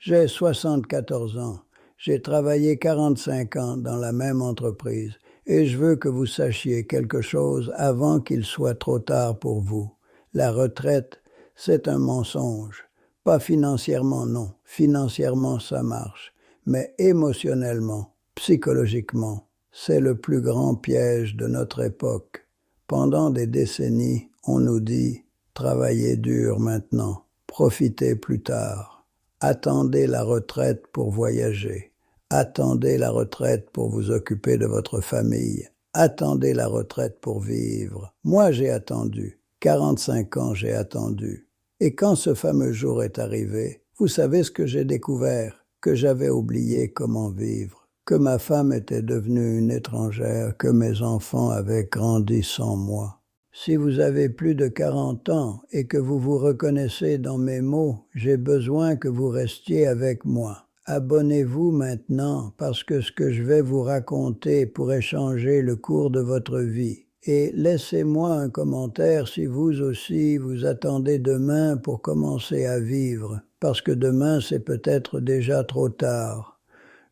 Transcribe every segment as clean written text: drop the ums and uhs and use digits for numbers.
J'ai 74 ans. J'ai travaillé 45 ans dans la même entreprise et je veux que vous sachiez quelque chose avant qu'il soit trop tard pour vous. La retraite, c'est un mensonge. Pas financièrement, non. Financièrement, ça marche. Mais émotionnellement, psychologiquement, c'est le plus grand piège de notre époque. Pendant des décennies, on nous dit « Travaillez dur maintenant, profitez plus tard. Attendez la retraite pour voyager. Attendez la retraite pour vous occuper de votre famille. Attendez la retraite pour vivre. » Moi, j'ai attendu. 45 ans, j'ai attendu. Et quand ce fameux jour est arrivé, vous savez ce que j'ai découvert? Que j'avais oublié comment vivre, que ma femme était devenue une étrangère, que mes enfants avaient grandi sans moi. Si vous avez plus de 40 ans et que vous vous reconnaissez dans mes mots, j'ai besoin que vous restiez avec moi. Abonnez-vous maintenant parce que ce que je vais vous raconter pourrait changer le cours de votre vie. Et laissez-moi un commentaire si vous aussi vous attendez demain pour commencer à vivre, parce que demain c'est peut-être déjà trop tard.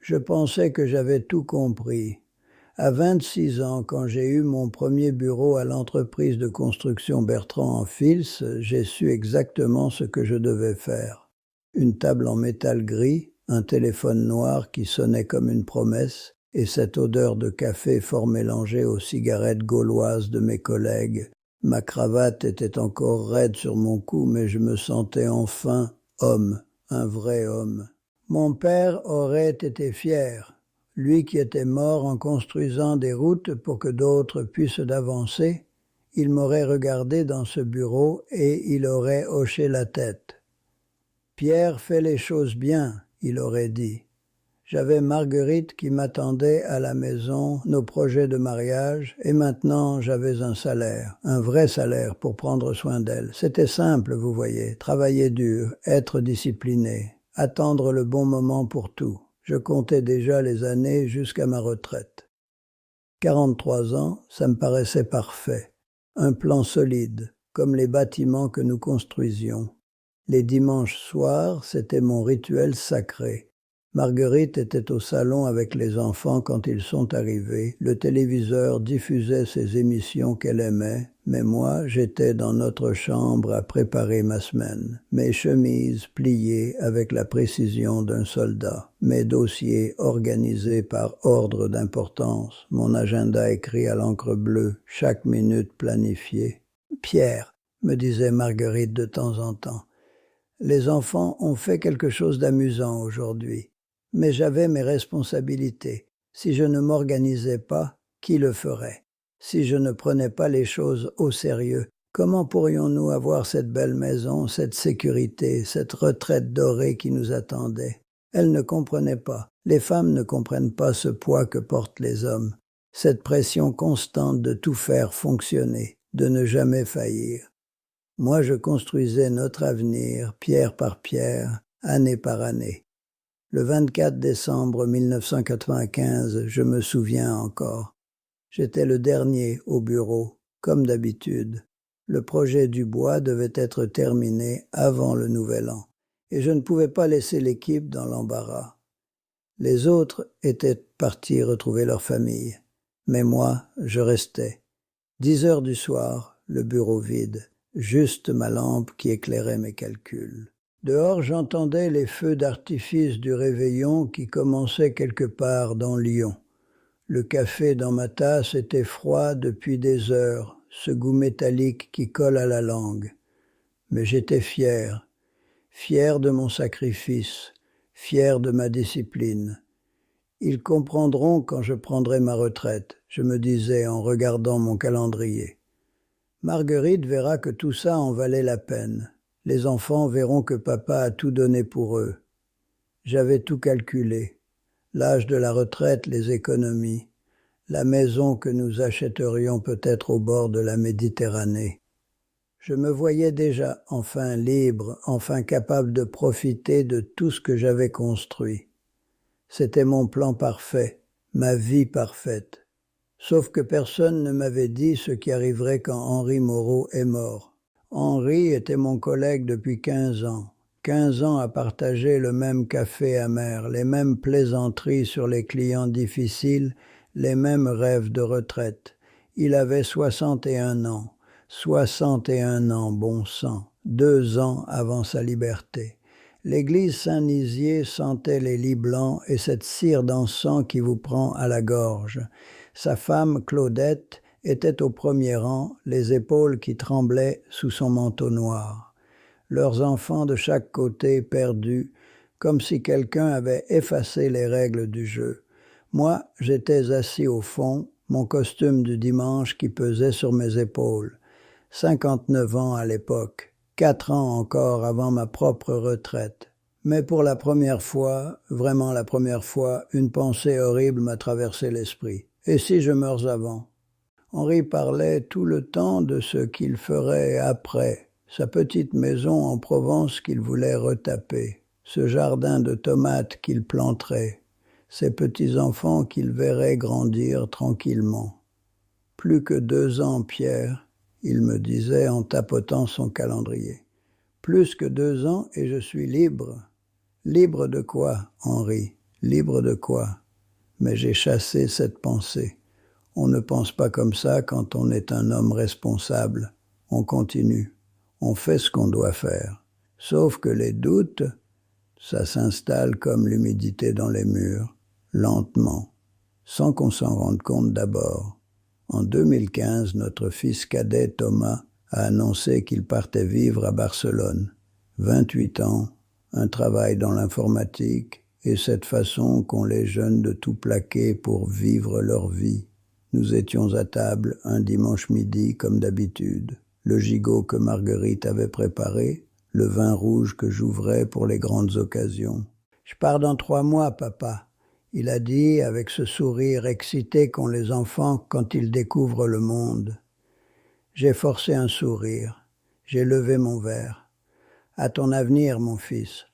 Je pensais que j'avais tout compris. À 26 ans, quand j'ai eu mon premier bureau à l'entreprise de construction Bertrand en Fils, j'ai su exactement ce que je devais faire. Une table en métal gris, un téléphone noir qui sonnait comme une promesse, et cette odeur de café fort mélangée aux cigarettes gauloises de mes collègues. Ma cravate était encore raide sur mon cou, mais je me sentais enfin homme, un vrai homme. Mon père aurait été fier. Lui qui était mort en construisant des routes pour que d'autres puissent avancer, il m'aurait regardé dans ce bureau et il aurait hoché la tête. « Pierre fait les choses bien », il aurait dit. J'avais Marguerite qui m'attendait à la maison, nos projets de mariage, et maintenant j'avais un salaire, un vrai salaire pour prendre soin d'elle. C'était simple, vous voyez, travailler dur, être discipliné, attendre le bon moment pour tout. Je comptais déjà les années jusqu'à ma retraite. 43 ans, ça me paraissait parfait. Un plan solide, comme les bâtiments que nous construisions. Les dimanches soirs, c'était mon rituel sacré. Marguerite était au salon avec les enfants quand ils sont arrivés. Le téléviseur diffusait ses émissions qu'elle aimait, mais moi, j'étais dans notre chambre à préparer ma semaine. Mes chemises pliées avec la précision d'un soldat, mes dossiers organisés par ordre d'importance, mon agenda écrit à l'encre bleue, chaque minute planifiée. « Pierre », me disait Marguerite de temps en temps, « les enfants ont fait quelque chose d'amusant aujourd'hui. Mais j'avais mes responsabilités. Si je ne m'organisais pas, qui le ferait? Si je ne prenais pas les choses au sérieux, comment pourrions-nous avoir cette belle maison, cette sécurité, cette retraite dorée qui nous attendait? Elle ne comprenait pas. Les femmes ne comprennent pas ce poids que portent les hommes, cette pression constante de tout faire fonctionner, de ne jamais faillir. Moi, je construisais notre avenir, pierre par pierre, année par année. Le 24 décembre 1995, je me souviens encore. J'étais le dernier au bureau, comme d'habitude. Le projet du bois devait être terminé avant le nouvel an, et je ne pouvais pas laisser l'équipe dans l'embarras. Les autres étaient partis retrouver leur famille, mais moi, je restais. 10 heures du soir, le bureau vide, juste ma lampe qui éclairait mes calculs. Dehors, j'entendais les feux d'artifice du réveillon qui commençaient quelque part dans Lyon. Le café dans ma tasse était froid depuis des heures, ce goût métallique qui colle à la langue. Mais j'étais fier, fier de mon sacrifice, fier de ma discipline. Ils comprendront quand je prendrai ma retraite, je me disais en regardant mon calendrier. Marguerite verra que tout ça en valait la peine. Les enfants verront que papa a tout donné pour eux. J'avais tout calculé. L'âge de la retraite, les économies, la maison que nous achèterions peut-être au bord de la Méditerranée. Je me voyais déjà enfin libre, enfin capable de profiter de tout ce que j'avais construit. C'était mon plan parfait, ma vie parfaite. Sauf que personne ne m'avait dit ce qui arriverait quand Henri Moreau est mort. Henri était mon collègue depuis 15 ans. 15 ans à partager le même café amer, les mêmes plaisanteries sur les clients difficiles, les mêmes rêves de retraite. Il avait 61 ans. 61 ans, bon sang, 2 ans avant sa liberté. L'église Saint-Nizier sentait les lits blancs et cette cire d'encens qui vous prend à la gorge. Sa femme, Claudette, était au premier rang, les épaules qui tremblaient sous son manteau noir. Leurs enfants de chaque côté perdus, comme si quelqu'un avait effacé les règles du jeu. Moi, j'étais assis au fond, mon costume du dimanche qui pesait sur mes épaules. 59 ans à l'époque, 4 ans encore avant ma propre retraite. Mais pour la première fois, vraiment la première fois, une pensée horrible m'a traversé l'esprit. Et si je meurs avant? Henri parlait tout le temps de ce qu'il ferait après, sa petite maison en Provence qu'il voulait retaper, ce jardin de tomates qu'il planterait, ses petits-enfants qu'il verrait grandir tranquillement. Plus que 2 ans, Pierre, il me disait en tapotant son calendrier. Plus que 2 ans et je suis libre. Libre de quoi, Henri? Libre de quoi? Mais j'ai chassé cette pensée. On ne pense pas comme ça quand on est un homme responsable. On continue. On fait ce qu'on doit faire. Sauf que les doutes, ça s'installe comme l'humidité dans les murs, lentement, sans qu'on s'en rende compte d'abord. En 2015, notre fils cadet Thomas a annoncé qu'il partait vivre à Barcelone. 28 ans, un travail dans l'informatique et cette façon qu'ont les jeunes de tout plaquer pour vivre leur vie. Nous étions à table un dimanche midi comme d'habitude. Le gigot que Marguerite avait préparé, le vin rouge que j'ouvrais pour les grandes occasions. « Je pars dans 3 mois, papa. » Il a dit avec ce sourire excité qu'ont les enfants quand ils découvrent le monde. J'ai forcé un sourire. J'ai levé mon verre. À ton avenir, mon fils.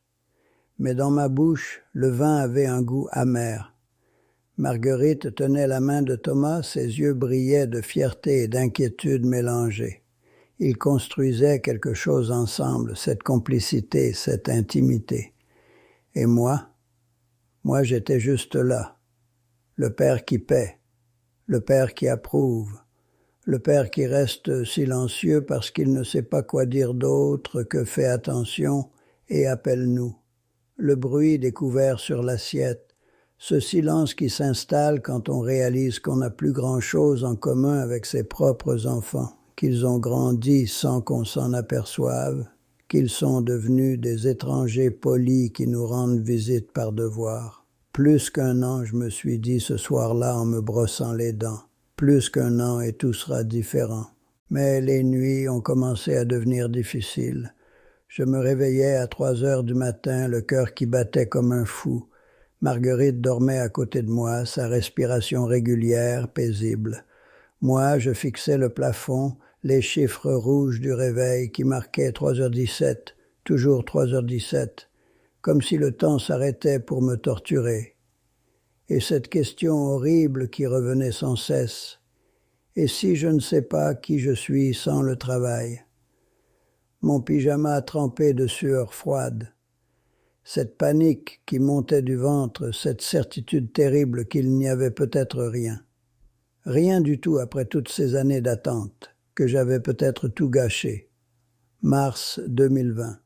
Mais dans ma bouche, le vin avait un goût amer. Marguerite tenait la main de Thomas, ses yeux brillaient de fierté et d'inquiétude mélangées. Ils construisaient quelque chose ensemble, cette complicité, cette intimité. Et moi j'étais juste là, le père qui paie, le père qui approuve, le père qui reste silencieux parce qu'il ne sait pas quoi dire d'autre que fais attention et appelle-nous. Le bruit des couverts sur l'assiette, ce silence qui s'installe quand on réalise qu'on n'a plus grand-chose en commun avec ses propres enfants, qu'ils ont grandi sans qu'on s'en aperçoive, qu'ils sont devenus des étrangers polis qui nous rendent visite par devoir. Plus qu'un an, je me suis dit ce soir-là en me brossant les dents. Plus qu'un an et tout sera différent. Mais les nuits ont commencé à devenir difficiles. Je me réveillais à 3 heures du matin, le cœur qui battait comme un fou. Marguerite dormait à côté de moi, sa respiration régulière, paisible. Moi, je fixais le plafond, les chiffres rouges du réveil qui marquaient 3h17, toujours 3h17, comme si le temps s'arrêtait pour me torturer. Et cette question horrible qui revenait sans cesse. Et si je ne sais pas qui je suis sans le travail? Mon pyjama trempé de sueur froide. Cette panique qui montait du ventre, cette certitude terrible qu'il n'y avait peut-être rien. Rien du tout après toutes ces années d'attente, que j'avais peut-être tout gâché. Mars 2020.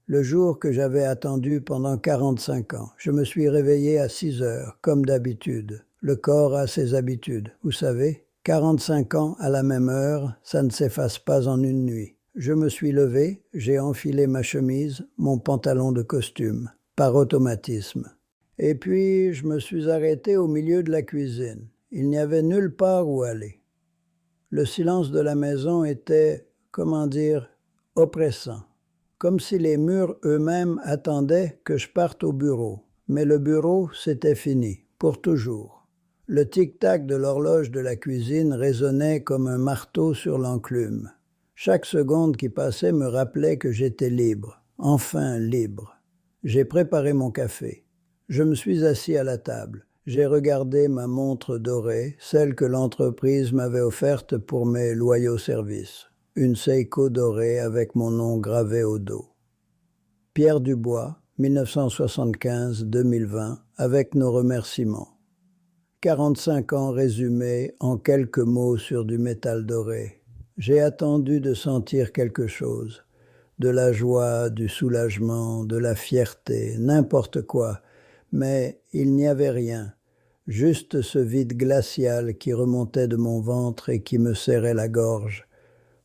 Le jour que j'avais attendu pendant 45 ans. Je me suis réveillé à 6 heures, comme d'habitude. Le corps a ses habitudes, vous savez. 45 ans à la même heure, ça ne s'efface pas en une nuit. Je me suis levé, j'ai enfilé ma chemise, mon pantalon de costume, par automatisme. Et puis, je me suis arrêté au milieu de la cuisine. Il n'y avait nulle part où aller. Le silence de la maison était, comment dire, oppressant. Comme si les murs eux-mêmes attendaient que je parte au bureau. Mais le bureau, c'était fini, pour toujours. Le tic-tac de l'horloge de la cuisine résonnait comme un marteau sur l'enclume. Chaque seconde qui passait me rappelait que j'étais libre, enfin libre. J'ai préparé mon café. Je me suis assis à la table. J'ai regardé ma montre dorée, celle que l'entreprise m'avait offerte pour mes loyaux services. Une Seiko dorée avec mon nom gravé au dos. Pierre Dubois, 1975-2020, avec nos remerciements. 45 ans résumés en quelques mots sur du métal doré. J'ai attendu de sentir quelque chose. De la joie, du soulagement, de la fierté, n'importe quoi. Mais il n'y avait rien. Juste ce vide glacial qui remontait de mon ventre et qui me serrait la gorge.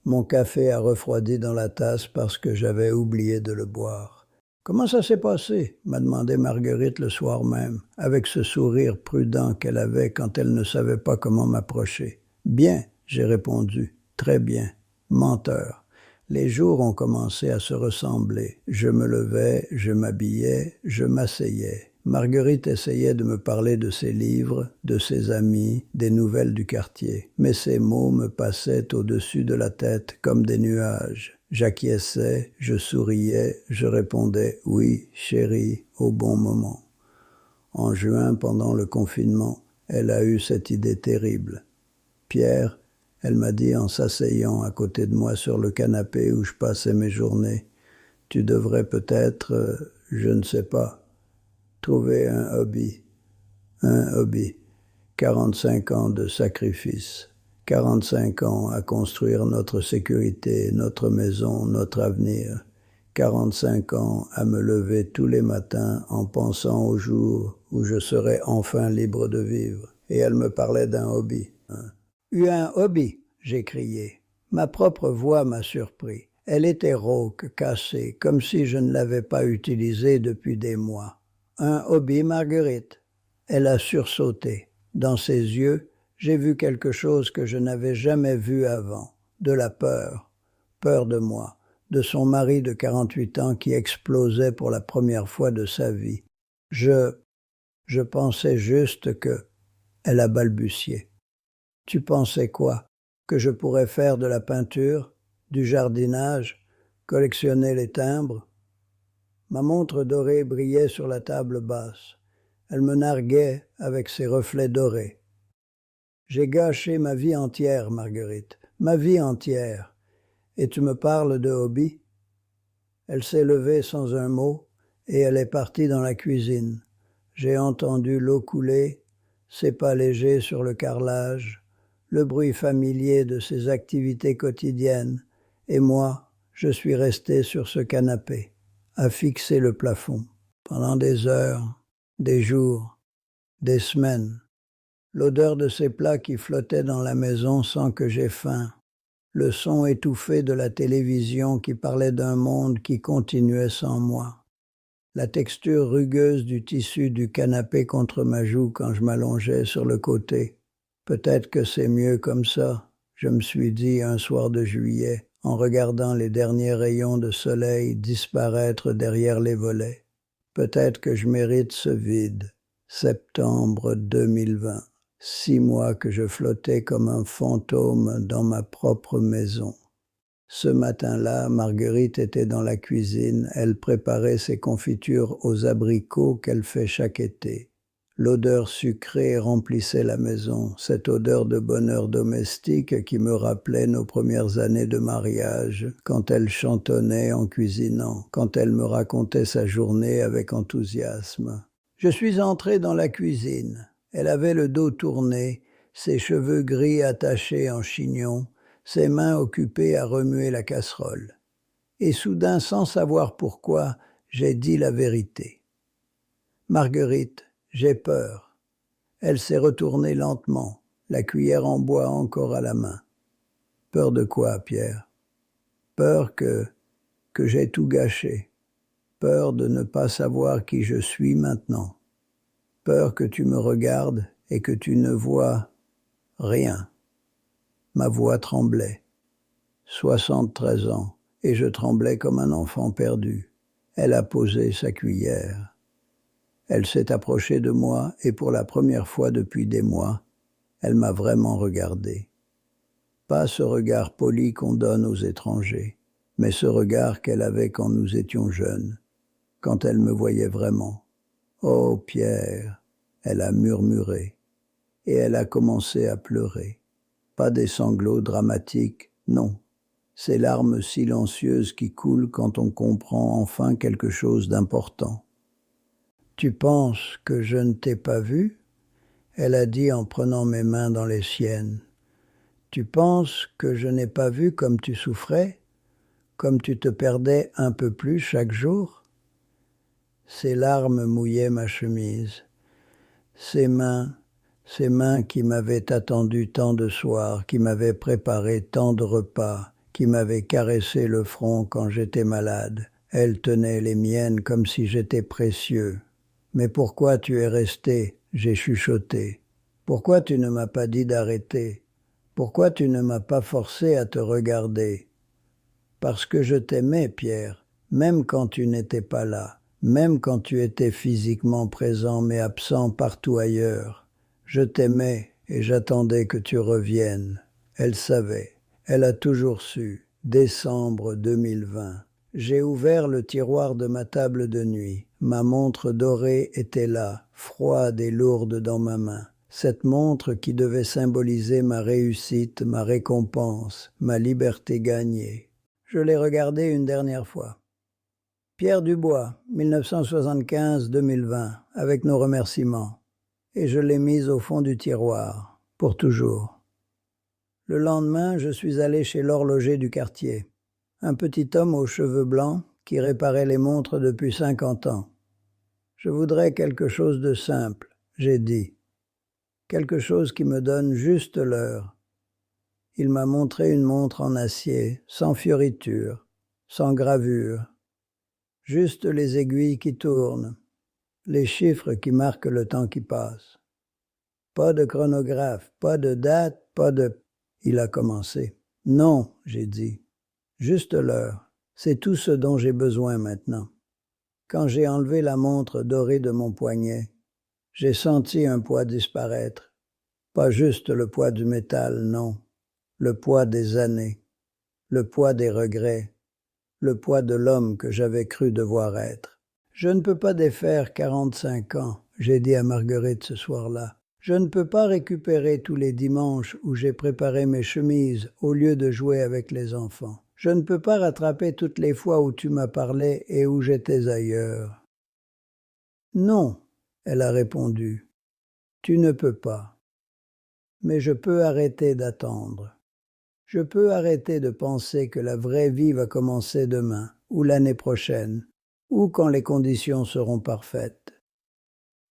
Mon café a refroidi dans la tasse parce que j'avais oublié de le boire. « Comment ça s'est passé ?» m'a demandé Marguerite le soir même, avec ce sourire prudent qu'elle avait quand elle ne savait pas comment m'approcher. « Bien, » j'ai répondu, « très bien. » Menteur. Les jours ont commencé à se ressembler. Je me levais, je m'habillais, je m'asseyais. Marguerite essayait de me parler de ses livres, de ses amis, des nouvelles du quartier. Mais ces mots me passaient au-dessus de la tête comme des nuages. J'acquiesçais, je souriais, je répondais « oui, chérie » au bon moment. En juin, pendant le confinement, elle a eu cette idée terrible. « Pierre, » elle m'a dit en s'asseyant à côté de moi sur le canapé où je passais mes journées, « tu devrais peut-être, je ne sais pas, trouver un hobby. » Un hobby. 45 ans de sacrifice. 45 ans à construire notre sécurité, notre maison, notre avenir. 45 ans à me lever tous les matins en pensant au jour où je serai enfin libre de vivre. Et elle me parlait d'un hobby. Un hobby, j'ai crié. Ma propre voix m'a surpris. Elle était rauque, cassée, comme si je ne l'avais pas utilisée depuis des mois. Un hobby, Marguerite. Elle a sursauté. Dans ses yeux, j'ai vu quelque chose que je n'avais jamais vu avant. De la peur. Peur de moi. De son mari de 48 ans qui explosait pour la première fois de sa vie. Je pensais juste que... Elle a balbutié. Tu pensais quoi? Que je pourrais faire de la peinture, du jardinage, collectionner les timbres? Ma montre dorée brillait sur la table basse. Elle me narguait avec ses reflets dorés. J'ai gâché ma vie entière, Marguerite, ma vie entière. Et tu me parles de hobby? Elle s'est levée sans un mot et elle est partie dans la cuisine. J'ai entendu l'eau couler, ses pas légers sur le carrelage, le bruit familier de ses activités quotidiennes, et moi, je suis resté sur ce canapé, à fixer le plafond, pendant des heures, des jours, des semaines. L'odeur de ces plats qui flottaient dans la maison sans que j'aie faim, le son étouffé de la télévision qui parlait d'un monde qui continuait sans moi, la texture rugueuse du tissu du canapé contre ma joue quand je m'allongeais sur le côté. Peut-être que c'est mieux comme ça, je me suis dit un soir de juillet, en regardant les derniers rayons de soleil disparaître derrière les volets. Peut-être que je mérite ce vide. Septembre 2020. 6 mois que je flottais comme un fantôme dans ma propre maison. Ce matin-là, Marguerite était dans la cuisine. Elle préparait ses confitures aux abricots qu'elle fait chaque été. L'odeur sucrée remplissait la maison, cette odeur de bonheur domestique qui me rappelait nos premières années de mariage, quand elle chantonnait en cuisinant, quand elle me racontait sa journée avec enthousiasme. Je suis entré dans la cuisine. Elle avait le dos tourné, ses cheveux gris attachés en chignon, ses mains occupées à remuer la casserole. Et soudain, sans savoir pourquoi, j'ai dit la vérité. « Marguerite, j'ai peur. » Elle s'est retournée lentement, la cuillère en bois encore à la main. « Peur de quoi, Pierre? » « Peur que j'ai tout gâché. Peur de ne pas savoir qui je suis maintenant. Peur que tu me regardes et que tu ne vois rien. » Ma voix tremblait. 73 ans, et je tremblais comme un enfant perdu. Elle a posé sa cuillère. Elle s'est approchée de moi et pour la première fois depuis des mois, elle m'a vraiment regardé. Pas ce regard poli qu'on donne aux étrangers, mais ce regard qu'elle avait quand nous étions jeunes, quand elle me voyait vraiment. « Oh Pierre !» elle a murmuré, et elle a commencé à pleurer. Pas des sanglots dramatiques, non. ces larmes silencieuses qui coulent quand on comprend enfin quelque chose d'important. Tu penses que je ne t'ai pas vu? Elle a dit en prenant mes mains dans les siennes. Tu penses que je n'ai pas vu comme tu souffrais, comme tu te perdais un peu plus chaque jour? Ces larmes mouillaient ma chemise. Ces mains qui m'avaient attendu tant de soirs, qui m'avaient préparé tant de repas, qui m'avaient caressé le front quand j'étais malade. Elles tenaient les miennes comme si j'étais précieux. Mais pourquoi tu es resté? J'ai chuchoté. Pourquoi tu ne m'as pas dit d'arrêter? Pourquoi tu ne m'as pas forcé à te regarder? Parce que je t'aimais, Pierre, même quand tu n'étais pas là, même quand tu étais physiquement présent mais absent partout ailleurs. Je t'aimais et j'attendais que tu reviennes. Elle savait, elle a toujours su. Décembre 2020. J'ai ouvert le tiroir de ma table de nuit. Ma montre dorée était là, froide et lourde dans ma main. Cette montre qui devait symboliser ma réussite, ma récompense, ma liberté gagnée. Je l'ai regardée une dernière fois. Pierre Dubois, 1975-2020, avec nos remerciements. Et je l'ai mise au fond du tiroir, pour toujours. Le lendemain, je suis allé chez l'horloger du quartier, un petit homme aux cheveux blancs qui réparait les montres depuis 50 ans. Je voudrais quelque chose de simple, j'ai dit. Quelque chose qui me donne juste l'heure. Il m'a montré une montre en acier, sans fioriture, sans gravure. Juste les aiguilles qui tournent, les chiffres qui marquent le temps qui passe. Pas de chronographe, pas de date, pas de... Il a commencé. Non, j'ai dit. Juste l'heure. C'est tout ce dont j'ai besoin maintenant. Quand j'ai enlevé la montre dorée de mon poignet, j'ai senti un poids disparaître. Pas juste le poids du métal, non. Le poids des années. Le poids des regrets. Le poids de l'homme que j'avais cru devoir être. Je ne peux pas défaire 45 ans, j'ai dit à Marguerite ce soir-là. Je ne peux pas récupérer tous les dimanches où j'ai préparé mes chemises au lieu de jouer avec les enfants. Je ne peux pas rattraper toutes les fois où tu m'as parlé et où j'étais ailleurs. Non, elle a répondu. Tu ne peux pas. Mais je peux arrêter d'attendre. Je peux arrêter de penser que la vraie vie va commencer demain, ou l'année prochaine, ou quand les conditions seront parfaites.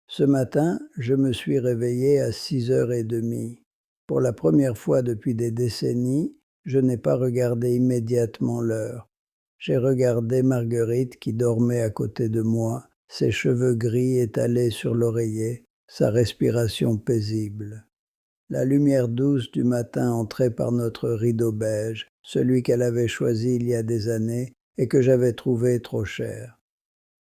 Ce matin, je me suis réveillé à 6h30. Pour la première fois depuis des décennies, je n'ai pas regardé immédiatement l'heure. J'ai regardé Marguerite qui dormait à côté de moi, ses cheveux gris étalés sur l'oreiller, sa respiration paisible. La lumière douce du matin entrait par notre rideau beige, celui qu'elle avait choisi il y a des années et que j'avais trouvé trop cher.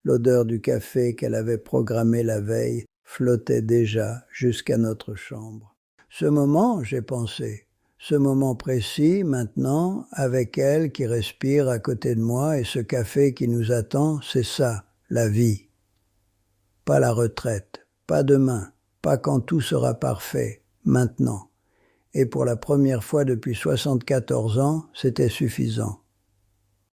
L'odeur du café qu'elle avait programmé la veille flottait déjà jusqu'à notre chambre. Ce moment, j'ai pensé, ce moment précis, maintenant, avec elle qui respire à côté de moi et ce café qui nous attend, c'est ça, la vie. Pas la retraite, pas demain, pas quand tout sera parfait, maintenant. Et pour la première fois depuis 74 ans, c'était suffisant.